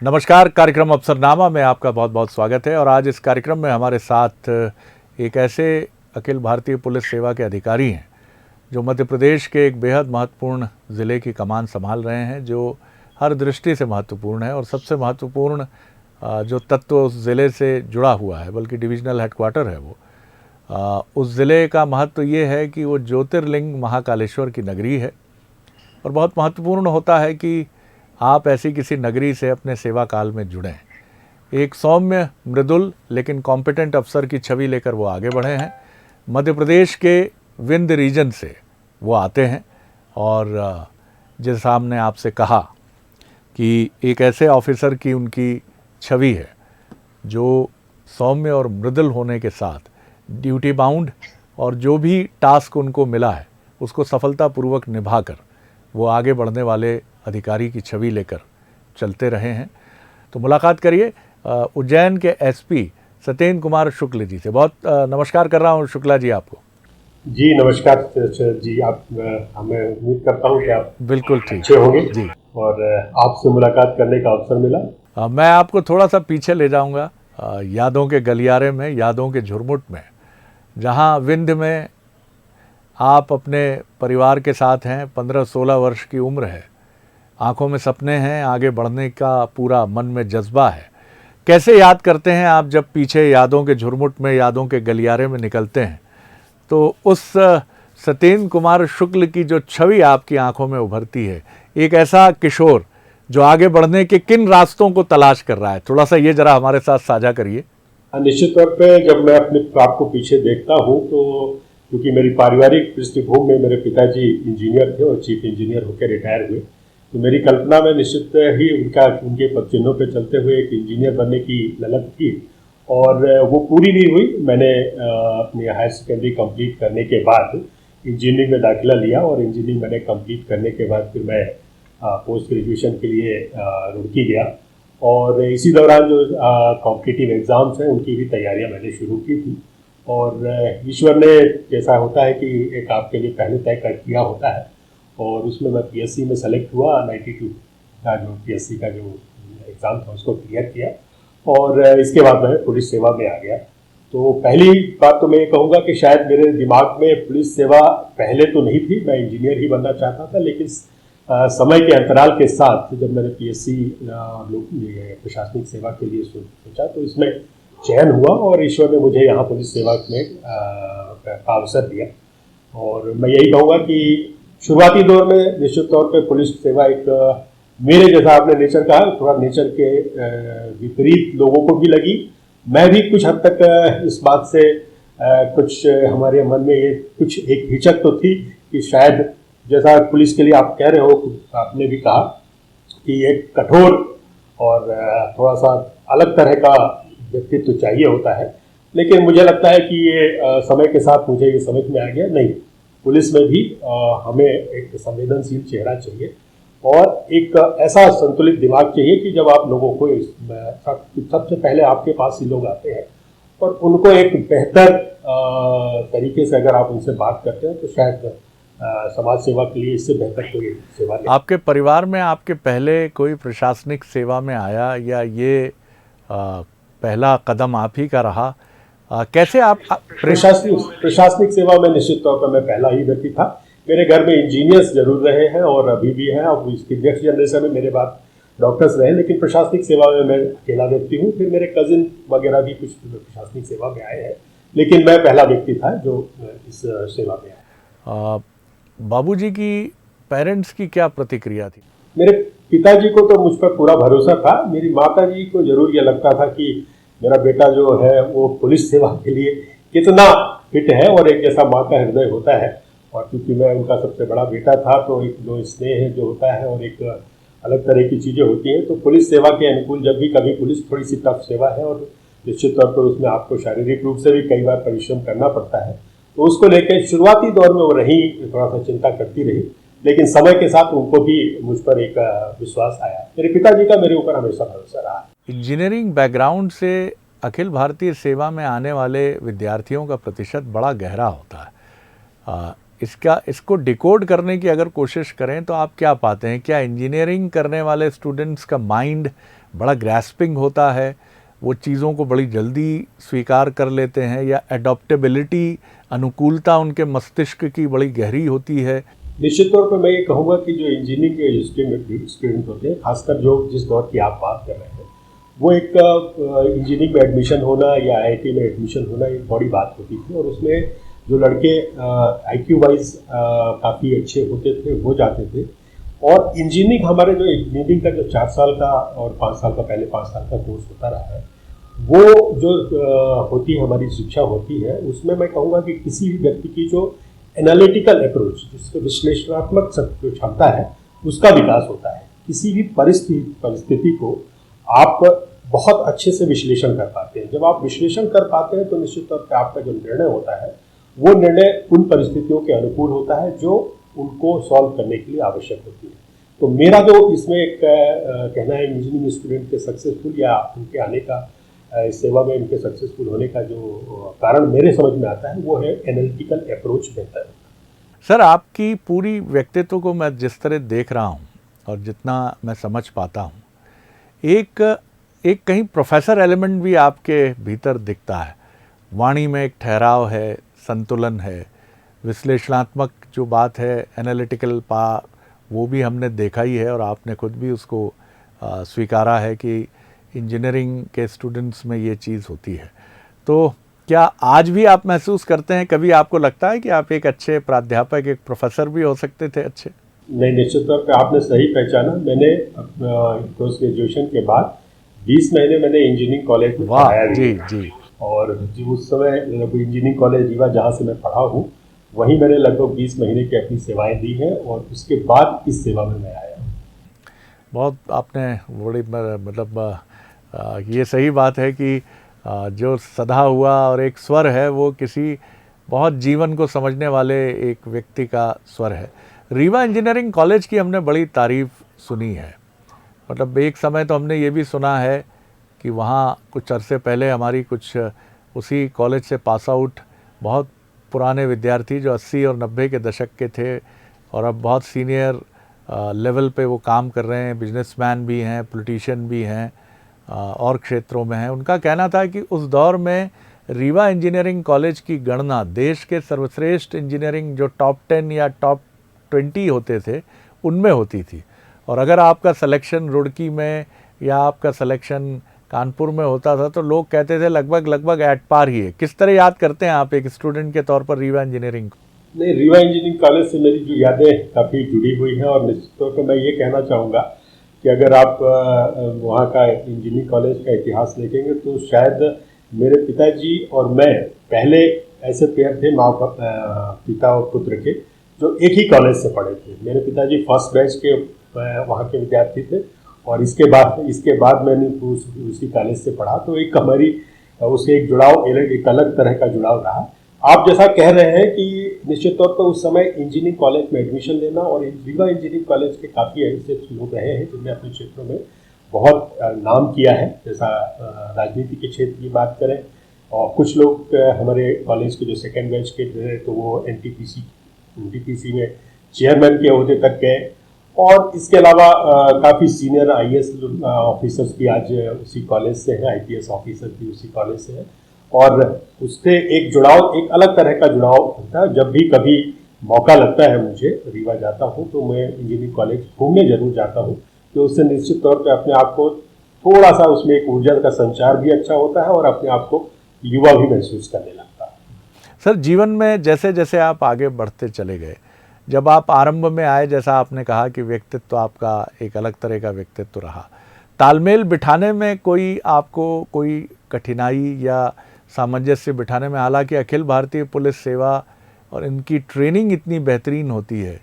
नमस्कार, कार्यक्रम अफसरनामा में आपका बहुत बहुत स्वागत है। और आज इस कार्यक्रम में हमारे साथ एक ऐसे अखिल भारतीय पुलिस सेवा के अधिकारी हैं जो मध्य प्रदेश के एक बेहद महत्वपूर्ण ज़िले की कमान संभाल रहे हैं, जो हर दृष्टि से महत्वपूर्ण है। और सबसे महत्वपूर्ण जो तत्व उस ज़िले से जुड़ा हुआ है, बल्कि डिविजनल हेडक्वार्टर है वो, उस ज़िले का महत्व ये है कि वो ज्योतिर्लिंग महाकालेश्वर की नगरी है। और बहुत महत्वपूर्ण होता है कि आप ऐसी किसी नगरी से अपने सेवा काल में जुड़ें। एक सौम्य, मृदुल लेकिन कॉम्पिटेंट अफसर की छवि लेकर वो आगे बढ़े हैं। मध्य प्रदेश के विंध्य रीजन से वो आते हैं और जैसा हमने आपसे कहा कि एक ऐसे ऑफिसर की उनकी छवि है जो सौम्य और मृदुल होने के साथ ड्यूटी बाउंड, और जो भी टास्क उनको मिला है उसको सफलतापूर्वक निभाकर वो आगे बढ़ने वाले अधिकारी की छवि लेकर चलते रहे हैं। तो मुलाकात करिए उज्जैन के एसपी सत्येंद्र कुमार शुक्ल जी से। बहुत नमस्कार कर रहा हूं शुक्ला जी आपको। जी नमस्कार जी, आप मैं उम्मीद करता हूं कि आप बिल्कुल ठीक अच्छे होंगे जी, और आपसे मुलाकात करने का अवसर मिला। मैं आपको थोड़ा सा पीछे ले जाऊंगा, यादों के गलियारे में, यादों के झुरमुट में, जहां विंध्य में आप अपने परिवार के साथ हैं। 15-16 वर्ष की उम्र है, आंखों में सपने हैं, आगे बढ़ने का पूरा मन में जज्बा है। कैसे याद करते हैं आप जब पीछे यादों के झुरमुट में, यादों के गलियारे में निकलते हैं, तो उस सत्येंद्र कुमार शुक्ल की जो छवि आपकी आंखों में उभरती है, एक ऐसा किशोर जो आगे बढ़ने के किन रास्तों को तलाश कर रहा है, थोड़ा सा ये जरा हमारे साथ साझा करिए। निश्चित तौर पे जब मैं अपने आप को पीछे देखता हूँ तो क्योंकि मेरी पारिवारिक पृष्ठभूमि में मेरे पिताजी इंजीनियर थे और चीफ इंजीनियर होकर रिटायर हुए, तो मेरी कल्पना में निश्चित ही उनके पदचिन्हों पर चलते हुए एक इंजीनियर बनने की ललक थी और वो पूरी नहीं हुई। मैंने अपनी हायर सेकेंडरी कंप्लीट करने के बाद इंजीनियरिंग में दाखिला लिया और इंजीनियरिंग मैंने कंप्लीट करने के बाद फिर मैं पोस्ट ग्रेजुएशन के लिए रुड़की गया और इसी दौरान जो कॉम्पिटिटिव एग्ज़ाम्स हैं उनकी भी तैयारियां मैंने शुरू की थी। और ईश्वर ने, जैसा होता है कि एक आपके लिए पहले तय कर किया होता है, और उसमें मैं पीएससी में सेलेक्ट हुआ। 92 का जो पीएससी का जो एग्ज़ाम था उसको क्लियर किया और इसके बाद मैं पुलिस सेवा में आ गया। तो पहली बात तो मैं ये कहूँगा कि शायद मेरे दिमाग में पुलिस सेवा पहले तो नहीं थी, मैं इंजीनियर ही बनना चाहता था, लेकिन समय के अंतराल के साथ जब मैंने पीएससी प्रशासनिक सेवा के लिए सोचा तो इसमें चयन हुआ और ईश्वर ने मुझे यहाँ पुलिस सेवा में का अवसर दिया। और मैं यही कहूँगा कि शुरुआती दौर में निश्चित तौर पे पुलिस सेवा एक मेरे, जैसा आपने नेचर कहा, थोड़ा नेचर के विपरीत लोगों को भी लगी। मैं भी कुछ हद तक इस बात से कुछ हमारे मन में ये कुछ एक हिचक तो थी कि शायद, जैसा पुलिस के लिए आप कह रहे हो, आपने भी कहा कि एक कठोर और थोड़ा सा अलग तरह का व्यक्तित्व चाहिए होता है, लेकिन मुझे लगता है कि ये समय के साथ मुझे ये समझ में आ गया, नहीं, पुलिस में भी हमें एक संवेदनशील चेहरा चाहिए और एक ऐसा संतुलित दिमाग चाहिए कि जब आप लोगों को सबसे पहले आपके पास ही लोग आते हैं और उनको एक बेहतर तरीके से अगर आप उनसे बात करते हैं तो शायद समाज सेवा के लिए इससे बेहतर कोई सेवा नहीं। आपके परिवार में आपके पहले कोई प्रशासनिक सेवा में आया या ये पहला कदम आप ही का रहा? कैसे आप प्रशासनिक सेवा में निश्चित तौर पर मैं पहला ही व्यक्ति था। मेरे घर में इंजीनियर्स जरूर रहे हैं और अभी भी हैं, अब इसकी नेक्स्ट जनरेशन में मेरे बाद डॉक्टर्स रहे, लेकिन प्रशासनिक सेवा में मैं अकेला व्यक्ति हूँ। फिर मेरे कजिन वगैरह भी कुछ प्रशासनिक सेवा में आए हैं, लेकिन मैं पहला व्यक्ति था जो इस सेवा में आया। बाबूजी की, पेरेंट्स की क्या प्रतिक्रिया थी? मेरे पिताजी को तो मुझ पर पूरा भरोसा था। मेरी माता जी को जरूर यह लगता था कि मेरा बेटा जो है वो पुलिस सेवा के लिए कितना फिट है, और एक जैसा माँ का हृदय होता है। और क्योंकि मैं उनका सबसे बड़ा बेटा था तो एक जो स्नेह जो होता है और एक अलग तरह की चीज़ें होती हैं, तो पुलिस सेवा के अनुकूल जब भी कभी पुलिस थोड़ी सी टफ सेवा है और निश्चित तौर पर उसमें आपको शारीरिक रूप से भी कई बार परिश्रम करना पड़ता है, तो उसको लेकर शुरुआती दौर में वो रही, थोड़ा सा चिंता करती रही, लेकिन समय के साथ उनको भी मुझ पर एक विश्वास आया। मेरे पिताजी का मेरे ऊपर हमेशा भरोसा रहा। इंजीनियरिंग बैकग्राउंड से अखिल भारतीय सेवा में आने वाले विद्यार्थियों का प्रतिशत बड़ा गहरा होता है। इसको डिकोड करने की अगर कोशिश करें तो आप क्या पाते हैं? क्या इंजीनियरिंग करने वाले स्टूडेंट्स का माइंड बड़ा ग्रैस्पिंग होता है, वो चीज़ों को बड़ी जल्दी स्वीकार कर लेते हैं, या एडॉप्टेबिलिटी, अनुकूलता उनके मस्तिष्क की बड़ी गहरी होती है? निश्चित तौर पर मैं ये कहूँगा कि जो इंजीनियरिंग के स्टूडेंट होते हैं, खासकर जो जिस दौर की आप बात कर रहे हैं, वो एक इंजीनियरिंग में एडमिशन होना या आईआईटी में एडमिशन होना एक बड़ी बात होती थी, और उसमें जो लड़के आईक्यू वाइज काफ़ी अच्छे होते थे वो जाते थे। और इंजीनियरिंग हमारे जो इंजीनियरिंग का जो 4 साल का और 5 साल का, पहले 5 साल का कोर्स होता रहा है, वो जो होती है हमारी शिक्षा होती है, उसमें मैं कहूँगा कि किसी भी व्यक्ति की जो एनालिटिकल अप्रोच, जिसको विश्लेषणात्मक जो क्षमता है, उसका विकास होता है। किसी भी परिस्थिति को आप बहुत अच्छे से विश्लेषण कर पाते हैं। जब आप विश्लेषण कर पाते हैं तो निश्चित तौर पर आपका जो निर्णय होता है वो निर्णय उन परिस्थितियों के अनुकूल होता है जो उनको सॉल्व करने के लिए आवश्यक होती है। तो मेरा जो इसमें एक कहना है, इंजीनियरिंग स्टूडेंट के सक्सेसफुल या उनके आने का इस सेवा में इनके सक्सेसफुल होने का जो कारण मेरे समझ में आता है वो है एनालिटिकल अप्रोच बेहतर। सर, आपकी पूरी व्यक्तित्व को मैं जिस तरह देख रहा हूँ और जितना मैं समझ पाता हूँ, एक कहीं प्रोफेसर एलिमेंट भी आपके भीतर दिखता है। वाणी में एक ठहराव है, संतुलन है, विश्लेषणात्मक जो बात है, एनालिटिकल वो भी हमने देखा ही है, और आपने खुद भी उसको स्वीकारा है कि इंजीनियरिंग के स्टूडेंट्स में ये चीज़ होती है। तो क्या आज भी आप महसूस करते हैं, कभी आपको लगता है कि आप एक अच्छे प्राध्यापक, एक प्रोफेसर भी हो सकते थे अच्छे? नहीं, निश्चित तौर पे आपने सही पहचाना। मैंने पोस्ट ग्रेजुएशन के बाद 20 महीने मैंने इंजीनियरिंग कॉलेज में पढ़ाया जी जी। और जो उस समय इंजीनियरिंग कॉलेज रीवा जहाँ से मैं पढ़ा हूँ, वहीं मैंने लगभग 20 महीने की अपनी सेवाएं दी हैं, और उसके बाद इस सेवा में मैं आया हूँ। बहुत आपने बड़ी मतलब ये सही बात है कि जो सधा हुआ और एक स्वर है वो किसी बहुत जीवन को समझने वाले एक व्यक्ति का स्वर है। रीवा इंजीनियरिंग कॉलेज की हमने बड़ी तारीफ़ सुनी है, मतलब एक समय तो हमने ये भी सुना है कि वहाँ कुछ अरसे पहले हमारी कुछ उसी कॉलेज से पास आउट बहुत पुराने विद्यार्थी जो 80 और 90 के दशक के थे और अब बहुत सीनियर लेवल पे वो काम कर रहे हैं, बिजनेसमैन भी हैं, पॉलिटिशियन भी हैं, और क्षेत्रों में हैं, उनका कहना था कि उस दौर में रीवा इंजीनियरिंग कॉलेज की गणना देश के सर्वश्रेष्ठ इंजीनियरिंग जो टॉप 10 या टॉप 20 होते थे उनमें होती थी, और अगर आपका सिलेक्शन रुड़की में या आपका सिलेक्शन कानपुर में होता था तो लोग कहते थे लगभग एट पार ही है। किस तरह याद करते हैं आप एक स्टूडेंट के तौर पर रीवा इंजीनियरिंग को? नहीं, रीवा इंजीनियरिंग कॉलेज से मेरी जो यादें काफ़ी जुड़ी हुई हैं, और निश्चित तौर पर मैं ये कहना चाहूँगा कि अगर आप वहाँ का इंजीनियरिंग कॉलेज का इतिहास देखेंगे तो शायद मेरे पिताजी और मैं पहले ऐसे पेयर थे, माँ पिता और पुत्र के, जो एक ही कॉलेज से पढ़े थे। मेरे पिताजी फर्स्ट बैच के वहाँ के विद्यार्थी थे, और इसके बाद मैंने उसी कॉलेज से पढ़ा, तो एक हमारी उससे एक जुड़ाव, एक अलग तरह का जुड़ाव रहा। आप जैसा कह रहे हैं कि निश्चित तौर पर उस समय इंजीनियरिंग कॉलेज में एडमिशन लेना, और रीवा इंजीनियरिंग कॉलेज के काफ़ी ऐसे लोग रहे हैं जिनने अपने क्षेत्रों में बहुत नाम किया है। जैसा राजनीति के क्षेत्र की बात करें, और कुछ लोग हमारे कॉलेज के जो सेकेंड बैच के थे तो वो एनटीपीसी में चेयरमैन के ओहदे तक गए, और इसके अलावा काफ़ी सीनियर आईएएस ऑफिसर्स भी आज उसी कॉलेज से हैं, आईपीएस ऑफिसर भी उसी कॉलेज से हैं, और उससे एक जुड़ाव, एक अलग तरह का जुड़ाव होता है। जब भी कभी मौका लगता है मुझे, रीवा जाता हूँ तो मैं इंजीनियरिंग कॉलेज घूमने जरूर जाता हूँ, तो उससे निश्चित तौर पे अपने आप को थोड़ा सा उसमें एक ऊर्जा का संचार भी अच्छा होता है, और अपने आप को युवा भी महसूस करने लगता है। सर, जीवन में जैसे जैसे आप आगे बढ़ते चले गए, जब आप आरंभ में आए, जैसा आपने कहा कि व्यक्तित्व आपका एक अलग तरह का व्यक्तित्व रहा, तालमेल बिठाने में आपको कोई कठिनाई या सामंजस्य बिठाने में, हालांकि अखिल भारतीय पुलिस सेवा और इनकी ट्रेनिंग इतनी बेहतरीन होती है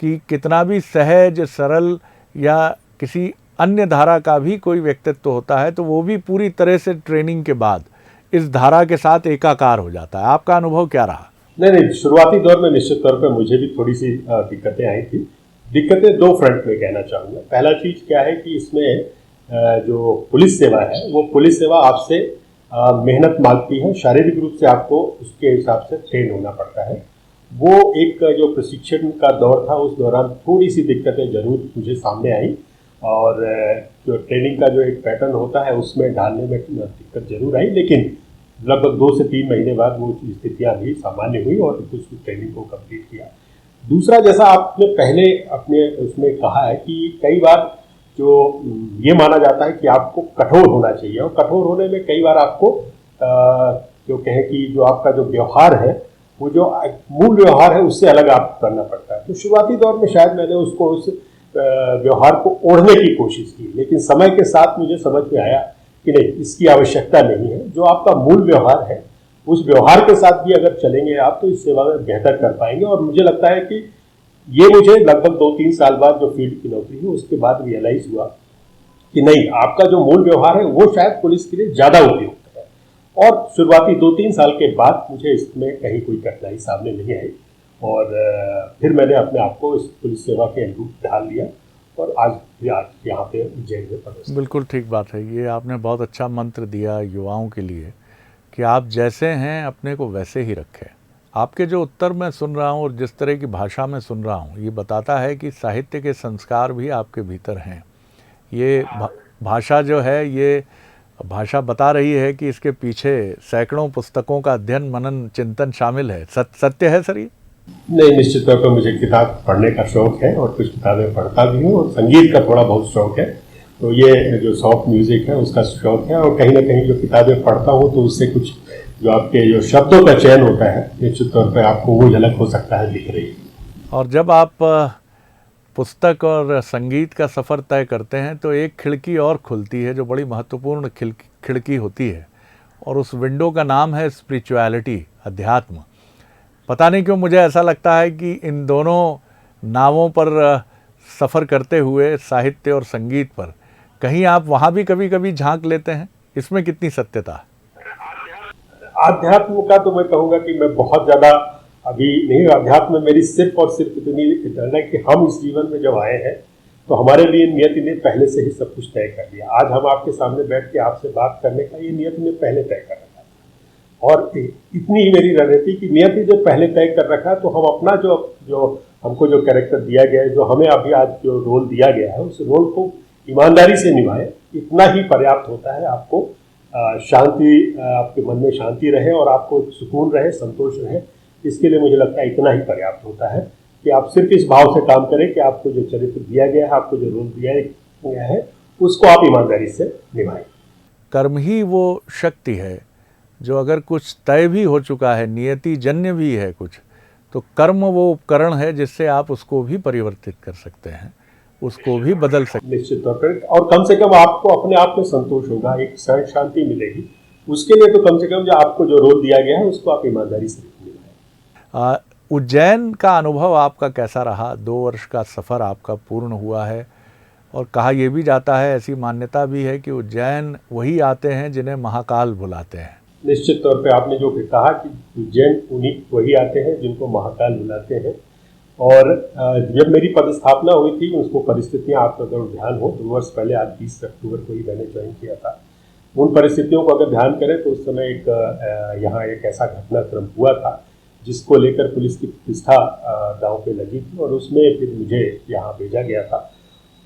कि कितना भी सहज, सरल या किसी अन्य धारा का भी कोई व्यक्तित्व होता है तो वो भी पूरी तरह से ट्रेनिंग के बाद इस धारा के साथ एकाकार हो जाता है। आपका अनुभव क्या रहा? नहीं, शुरुआती दौर में निश्चित तौर पर मुझे भी थोड़ी सी दिक्कतें आई थी। दिक्कतें दो फ्रंट में कहना चाहूँगा। पहला चीज़ क्या है कि इसमें जो पुलिस सेवा है, वो पुलिस सेवा आपसे मेहनत मांगती है, शारीरिक रूप से आपको उसके हिसाब से ट्रेन होना पड़ता है। वो एक जो प्रशिक्षण का दौर था, उस दौरान थोड़ी सी दिक्कतें जरूर मुझे सामने आई, और जो ट्रेनिंग का जो एक पैटर्न होता है उसमें ढालने में दिक्कत जरूर आई, लेकिन लगभग 2 से 3 महीने बाद वो स्थितियाँ भी सामान्य हुई और कुछ ट्रेनिंग को कंप्लीट किया। दूसरा, जैसा आपने पहले अपने उसमें कहा है कि कई बार जो ये माना जाता है कि आपको कठोर होना चाहिए, और कठोर होने में कई बार आपको जो कहें कि जो आपका जो व्यवहार है, वो जो मूल व्यवहार है उससे अलग आप करना पड़ता है। तो शुरुआती दौर में शायद मैंने उसको उस व्यवहार को ओढ़ने की कोशिश की, लेकिन समय के साथ मुझे समझ में आया कि नहीं, इसकी आवश्यकता नहीं है। जो आपका मूल व्यवहार है उस व्यवहार के साथ भी अगर चलेंगे आप तो इस सेवा में बेहतर कर पाएंगे। और मुझे लगता है कि ये मुझे लगभग 2-3 साल बाद जो फील्ड की नौकरी है उसके बाद रियलाइज हुआ कि नहीं, आपका जो मूल व्यवहार है वो शायद पुलिस के लिए ज़्यादा उपयुक्त है। और शुरुआती 2-3 साल के बाद मुझे इसमें कहीं कोई कठिनाई सामने नहीं आई, और फिर मैंने अपने आप को इस पुलिस सेवा के अनुरूप ढाल लिया, और आज यहाँ पे उज्जैन में प्रवेश। बिल्कुल ठीक बात है। ये आपने बहुत अच्छा मंत्र दिया युवाओं के लिए कि आप जैसे हैं अपने को वैसे ही रखें। आपके जो उत्तर मैं सुन रहा हूँ और जिस तरह की भाषा में सुन रहा हूँ, ये बताता है कि साहित्य के संस्कार भी आपके भीतर हैं। ये भाषा जो है, ये भाषा बता रही है कि इसके पीछे सैकड़ों पुस्तकों का अध्ययन, मनन, चिंतन शामिल है। सत्य है सर ये? नहीं, निश्चित तौर पर मुझे किताब पढ़ने का शौक है और कुछ किताबें पढ़ता भी हूँ, और संगीत का थोड़ा बहुत शौक है। तो ये जो सॉफ्ट म्यूजिक है उसका शौक है, और कहीं ना कहीं जो किताबें पढ़ता हूँ तो उससे कुछ जो आपके जो शब्दों का चयन होता है, निश्चित तौर पर आपको वो झलक हो सकता है दिख रही। और जब आप पुस्तक और संगीत का सफ़र तय करते हैं तो एक खिड़की और खुलती है जो बड़ी महत्वपूर्ण खिड़की होती है, और उस विंडो का नाम है स्पिरिचुअलिटी, अध्यात्म। पता नहीं क्यों मुझे ऐसा लगता है कि इन दोनों नावों पर सफ़र करते हुए, साहित्य और संगीत पर, कहीं आप वहाँ भी कभी कभी झांक लेते हैं। इसमें कितनी सत्यता? आध्यात्म का तो मैं कहूँगा कि मैं बहुत ज़्यादा अभी नहीं, अध्यात्म में मेरी सिर्फ और सिर्फ इतनी डर है कि हम इस जीवन में जब आए हैं तो हमारे लिए नियति ने पहले से ही सब कुछ तय कर लिया। आज हम आपके सामने बैठ के आपसे बात करने का ये नियति ने पहले तय कर रखा था, और इतनी ही मेरी रणनीति की नियति जब पहले तय कर रखा तो हम अपना जो हमको जो कैरेक्टर दिया गया है, जो हमें अभी आज जो रोल दिया गया है, उस रोल को ईमानदारी से निभाएं, इतना ही पर्याप्त होता है। आपको शांति, आपके मन में शांति रहे और आपको सुकून रहे, संतोष रहे, इसके लिए मुझे लगता है इतना ही पर्याप्त होता है कि आप सिर्फ इस भाव से काम करें कि आपको जो चरित्र दिया गया है, आपको जो रोल दिया गया है, उसको आप ईमानदारी से निभाएं। कर्म ही वो शक्ति है जो अगर कुछ तय भी हो चुका है, नियति जन्य भी है कुछ, तो कर्म वो उपकरण है जिससे आप उसको भी परिवर्तित कर सकते हैं, उसको भी बदल सकते हैं। निश्चित तौर पर, और कम से कम आपको अपने आप में संतोष होगा, एक सहज शांति मिलेगी। उसके लिए तो कम से कम जो आपको जो रोल दिया गया है उसको आप ईमानदारी से निभाएं। उज्जैन का अनुभव आपका कैसा रहा? 2 वर्ष का सफ़र आपका पूर्ण हुआ है, और कहा यह भी जाता है, ऐसी मान्यता भी है कि उज्जैन वही आते हैं जिन्हें महाकाल बुलाते हैं। निश्चित तौर पे आपने जो कहा कि उज्जैन वही आते हैं जिनको महाकाल बुलाते हैं। और जब मेरी पदस्थापना हुई थी, उसको परिस्थितियां आपका अगर ध्यान हो, 2 वर्ष पहले, आज 20 अक्टूबर को ही मैंने ज्वाइन किया था। उन परिस्थितियों को अगर ध्यान करें तो उस समय यहाँ एक ऐसा घटनाक्रम हुआ था जिसको लेकर पुलिस की प्रतिष्ठा दांव पे लगी थी, और उसमें फिर मुझे यहाँ भेजा गया था।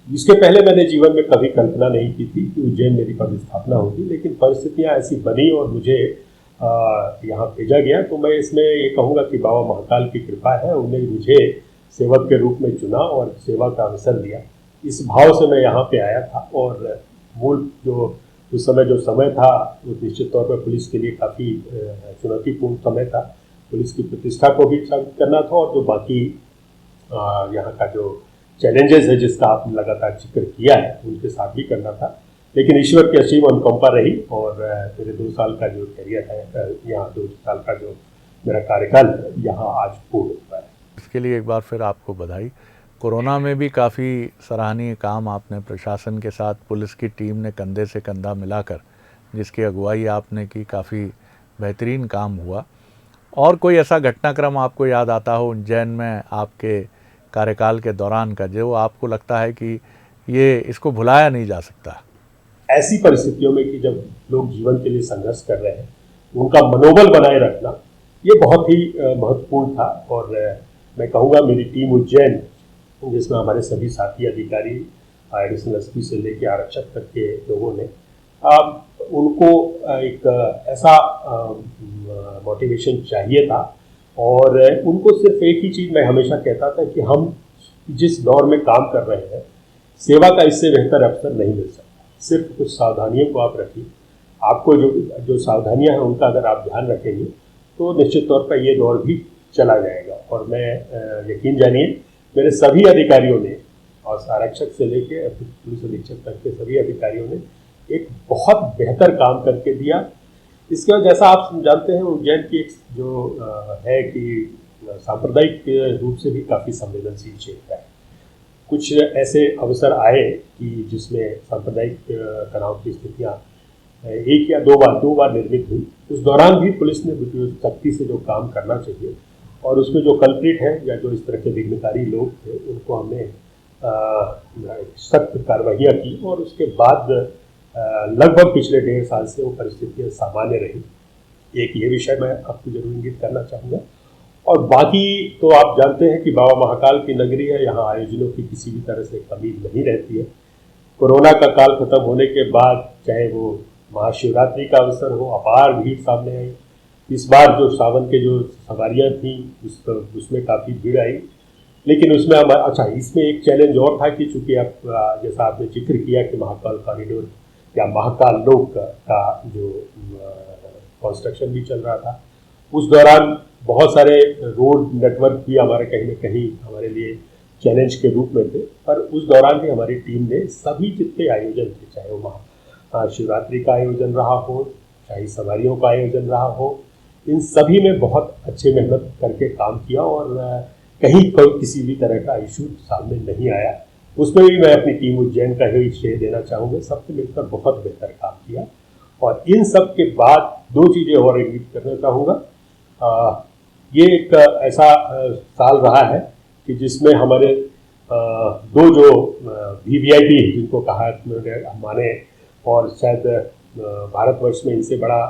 इसके पहले मैंने जीवन में कभी कल्पना नहीं की थी कि उज्जैन मेरी पदस्थापना होगी, लेकिन परिस्थितियाँ ऐसी बनी और मुझे यहाँ भेजा गया। तो मैं इसमें ये कहूँगा कि बाबा महाकाल की कृपा है, उन्हें मुझे सेवक के रूप में चुना और सेवा का अवसर दिया। इस भाव से मैं यहाँ पे आया था, और मूल जो उस समय जो समय था वो निश्चित तौर पर पुलिस के लिए काफ़ी चुनौतीपूर्ण समय था। पुलिस की प्रतिष्ठा को भी स्थापित करना था, और जो बाकी यहाँ का जो चैलेंजेस है जिसका आपने लगातार जिक्र किया है उनके साथ भी करना था। लेकिन ईश्वर की असीम अनुकंपा रही, और मेरे 2 साल का जो करियर है यहाँ, 2 साल का जो मेरा कार्यकाल है यहाँ आज पूर्ण हुआ है। इसके लिए एक बार फिर आपको बधाई। कोरोना में भी काफ़ी सराहनीय काम आपने प्रशासन के साथ, पुलिस की टीम ने कंधे से कंधा मिलाकर जिसकी अगुवाई आपने की, काफ़ी बेहतरीन काम हुआ। और कोई ऐसा घटनाक्रम आपको याद आता हो उज्जैन में आपके कार्यकाल के दौरान का, जो आपको लगता है कि ये इसको भुलाया नहीं जा सकता? ऐसी परिस्थितियों में कि जब लोग जीवन के लिए संघर्ष कर रहे हैं, उनका मनोबल बनाए रखना ये बहुत ही महत्वपूर्ण था। और मैं कहूँगा मेरी टीम उज्जैन, जिसमें हमारे सभी साथी अधिकारी एडिशनल एसपी से लेके आरक्षक तक के लोगों ने उनको एक ऐसा मोटिवेशन चाहिए था। और उनको सिर्फ एक ही चीज़ मैं हमेशा कहता था कि हम जिस दौर में काम कर रहे हैं, सेवा का इससे बेहतर अवसर नहीं मिल सकता। सिर्फ कुछ सावधानियों को आप रखिए, आपको जो सावधानियां हैं उनका अगर आप ध्यान रखेंगे तो निश्चित तौर पर ये दौर भी चला जाएगा। और मैं यकीन जानिए मेरे सभी अधिकारियों ने, और आरक्षक से लेके पुलिस अधीक्षक तक के सभी अधिकारियों ने एक बहुत बेहतर काम करके दिया। इसके बाद जैसा आप जानते हैं उज्जैन की एक जो है कि सांप्रदायिक रूप से भी काफ़ी संवेदनशील क्षेत्र है। कुछ ऐसे अवसर आए कि जिसमें सांप्रदायिक तनाव की स्थितियाँ एक या दो बार निर्मित हुई। उस दौरान भी पुलिस ने सख्ती से जो काम करना चाहिए और उसमें जो कल्प्रिट है या जो इस तरह के विघ्नकारी लोग थे उनको हमने सख्त कार्रवाइयाँ की और उसके बाद लगभग पिछले 1.5 साल से वो परिस्थितियाँ सामान्य रही। एक ये विषय मैं आपको जरूर इंगित करना चाहूँगा। और बाकी तो आप जानते हैं कि बाबा महाकाल की नगरी है, यहाँ आयोजनों की किसी भी तरह से कमी नहीं रहती है। कोरोना का काल खत्म होने के बाद चाहे वो महाशिवरात्रि का अवसर हो, अपार भीड़ सामने आई। इस बार जो सावन के जो सवारियाँ थी उसमें काफ़ी भीड़ आई, लेकिन उसमें इसमें एक चैलेंज और था कि चूँकि आप जैसा आपने जिक्र किया कि महाकाल कॉरिडोर या महाकाल लोक का जो कंस्ट्रक्शन भी चल रहा था, उस दौरान बहुत सारे रोड नेटवर्क भी हमारे कहीं न कहीं हमारे लिए चैलेंज के रूप में थे। पर उस दौरान भी हमारी टीम ने सभी जितने आयोजन थे, चाहे वो शिवरात्रि का आयोजन रहा हो, चाहे सवारियों का आयोजन रहा हो, इन सभी में बहुत अच्छे मेहनत करके काम किया और कहीं कोई किसी भी तरह का इशू सामने नहीं आया। उसमें भी मैं अपनी टीम उज्जैन का ही श्रेय देना चाहूँगा। सबसे मिलकर बहुत बेहतर काम किया। और इन सब के बाद दो चीज़ें और इंगित करना चाहूँगा। ये एक ऐसा साल रहा है कि जिसमें हमारे दो जो VVIP जिनको कहा माने, और शायद भारतवर्ष में इनसे बड़ा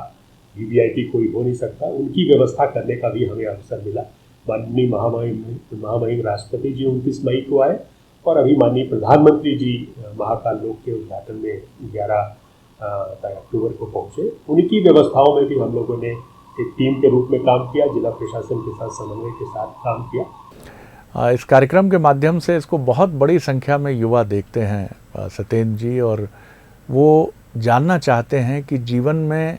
VVIP कोई हो नहीं सकता, उनकी व्यवस्था करने का भी हमें अवसर मिला। माननीय महामहिम राष्ट्रपति जी 29 मई को आए और अभी माननीय प्रधानमंत्री जी महाकाल लोक के उद्घाटन में 11 अक्टूबर को पहुँचे। उनकी व्यवस्थाओं में भी हम लोगों ने एक टीम के रूप में काम किया, जिला प्रशासन के साथ समन्वय के साथ काम किया। इस कार्यक्रम के माध्यम से इसको बहुत बड़ी संख्या में युवा देखते हैं सत्येंद्र जी, और वो जानना चाहते हैं कि जीवन में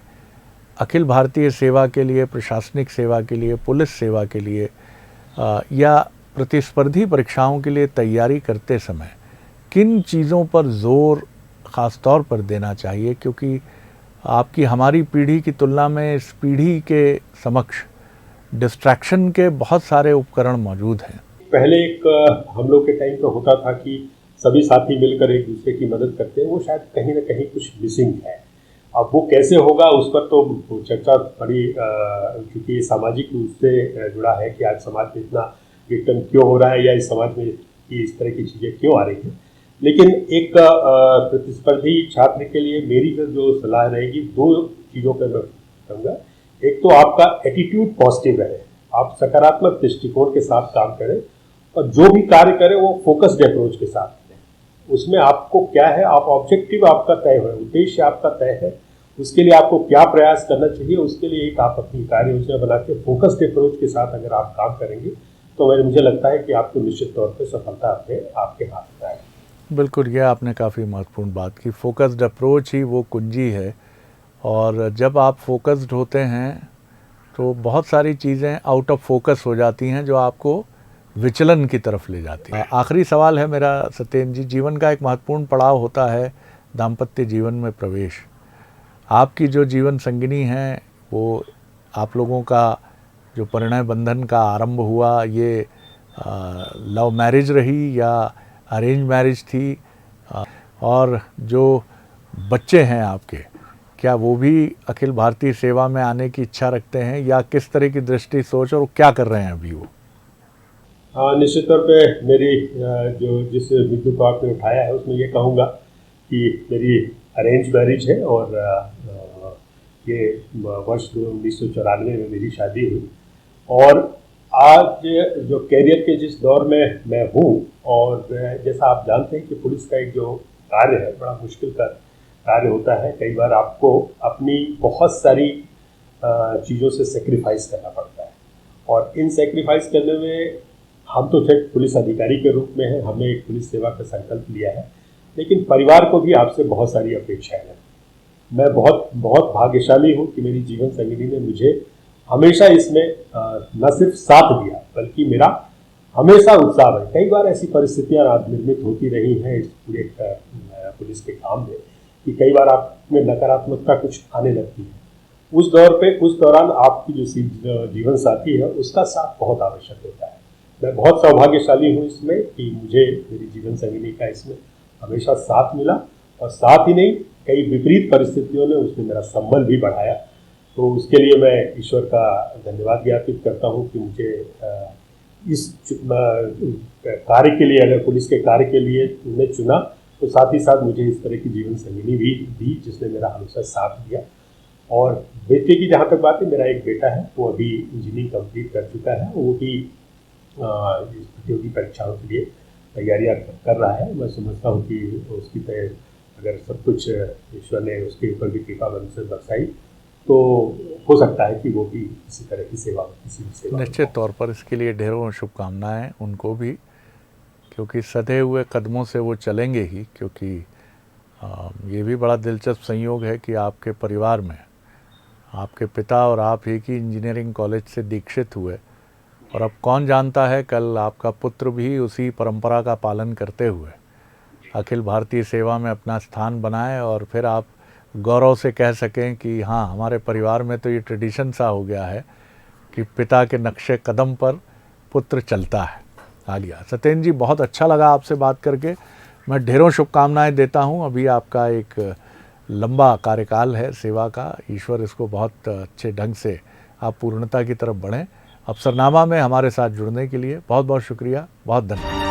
अखिल भारतीय सेवा के लिए, प्रशासनिक सेवा के लिए, पुलिस सेवा के लिए या प्रतिस्पर्धी परीक्षाओं के लिए तैयारी करते समय किन चीज़ों पर जोर ख़ास तौर पर देना चाहिए, क्योंकि आपकी हमारी पीढ़ी की तुलना में इस पीढ़ी के समक्ष डिस्ट्रैक्शन के बहुत सारे उपकरण मौजूद हैं। पहले एक हम लोग के टाइम तो होता था कि सभी साथी मिलकर एक दूसरे की मदद करते हैं, वो शायद कहीं ना कहीं कुछ मिसिंग है। अब वो कैसे होगा उस पर तो चर्चा बड़ी, क्योंकि सामाजिक रूप से जुड़ा है कि आज समाज में इतना विघटन क्यों हो रहा है या इस समाज में इस तरह की चीज़ें क्यों आ रही हैं। लेकिन एक प्रतिस्पर्धी छात्र के लिए मेरी जो सलाह रहेगी, दो चीज़ों पर मैं कहूँगा। एक तो आपका एटीट्यूड पॉजिटिव रहे, आप सकारात्मक दृष्टिकोण के साथ काम करें और जो भी कार्य करें वो फोकस्ड अप्रोच के साथ करें। उसमें आपको क्या है, आप ऑब्जेक्टिव आपका तय है, उद्देश्य आपका तय है, उसके लिए आपको क्या प्रयास करना चाहिए, उसके लिए एक आप अपनी कार्य योजना बना के फोकस्ड अप्रोच के साथ अगर आप काम करेंगे तो मुझे लगता है कि आपको निश्चित तौर पर सफलता आपके हाथ में आएगी। बिल्कुल, यह आपने काफ़ी महत्वपूर्ण बात की। फोकस्ड अप्रोच ही वो कुंजी है, और जब आप फोकस्ड होते हैं तो बहुत सारी चीज़ें आउट ऑफ फोकस हो जाती हैं जो आपको विचलन की तरफ ले जाती है। आखिरी सवाल है मेरा सत्येंद्र जी, जीवन का एक महत्वपूर्ण पड़ाव होता है दाम्पत्य जीवन में प्रवेश। आपकी जो जीवन संगिनी है वो आप लोगों का जो परिणय बंधन का आरंभ हुआ, ये लव मैरिज रही या अरेंज मैरिज थी, और जो बच्चे हैं आपके, क्या वो भी अखिल भारतीय सेवा में आने की इच्छा रखते हैं या किस तरह की दृष्टि सोच, और क्या कर रहे हैं अभी वो? निश्चित तौर पे मेरी जो जिस बिंदु को आपने उठाया है उसमें ये कहूँगा कि मेरी अरेंज मैरिज है और ये वर्ष 1994 में मेरी शादी हुई। और आज जो कैरियर के जिस दौर में मैं हूँ और जैसा आप जानते हैं कि पुलिस का एक जो कार्य है बड़ा मुश्किल का कार्य होता है। कई बार आपको अपनी बहुत सारी चीज़ों से सेक्रीफाइस करना पड़ता है, और इन सेक्रीफाइस करने में हम तो फिर पुलिस अधिकारी के रूप में हैं, हमने एक पुलिस सेवा का संकल्प लिया है, लेकिन परिवार को भी आपसे बहुत सारी अपेक्षाएं हैं। मैं बहुत बहुत भाग्यशाली हूँ कि मेरी जीवन संगिनी ने मुझे हमेशा इसमें न सिर्फ साथ दिया बल्कि मेरा हमेशा उत्साह है। कई बार ऐसी परिस्थितियां निर्मित होती रही हैं इस पूरे पुलिस के काम में कि कई बार आप में नकारात्मकता कुछ आने लगती है। उस दौरान आपकी जो जीवन साथी है उसका साथ बहुत आवश्यक होता है। मैं बहुत सौभाग्यशाली हूँ इसमें कि मुझे मेरी जीवन संगिनी का इसमें हमेशा साथ मिला, और साथ ही नहीं कई विपरीत परिस्थितियों ने उसने मेरा संबल भी बढ़ाया। तो उसके लिए मैं ईश्वर का धन्यवाद ज्ञापित करता हूँ कि मुझे इस कार्य के लिए, अगर पुलिस के कार्य के लिए उन्हें चुना, तो साथ ही साथ मुझे इस तरह की जीवन संगिनी भी दी जिसने मेरा हमेशा साथ दिया। और बेटे की जहाँ तक बात है, मेरा एक बेटा है, वो अभी इंजीनियरिंग कंप्लीट कर चुका है, वो भी प्रतियोगी परीक्षाओं के लिए तैयारियां कर रहा है। मैं समझता हूँ कि उसकी अगर सब कुछ ईश्वर ने उसके ऊपर भी कृपा बरसाई तो हो सकता है कि वो भी इसी तरह की सेवा, किसी भी सेवा। निश्चित तौर पर इसके लिए ढेरों शुभकामनाएं उनको भी, क्योंकि सधे हुए कदमों से वो चलेंगे ही। क्योंकि ये भी बड़ा दिलचस्प संयोग है कि आपके परिवार में आपके पिता और आप ही की इंजीनियरिंग कॉलेज से दीक्षित हुए, और अब कौन जानता है कल आपका पुत्र भी उसी परंपरा का पालन करते हुए अखिल भारतीय सेवा में अपना स्थान बनाए, और फिर आप गौरव से कह सकें कि हाँ, हमारे परिवार में तो ये ट्रेडिशन सा हो गया है कि पिता के नक्शे कदम पर पुत्र चलता है। आलिया सत्येंद्र जी, बहुत अच्छा लगा आपसे बात करके। मैं ढेरों शुभकामनाएं देता हूं। अभी आपका एक लंबा कार्यकाल है सेवा का, ईश्वर इसको बहुत अच्छे ढंग से आप पूर्णता की तरफ बढ़ें। अफसरनामा में हमारे साथ जुड़ने के लिए बहुत बहुत शुक्रिया, बहुत धन्यवाद।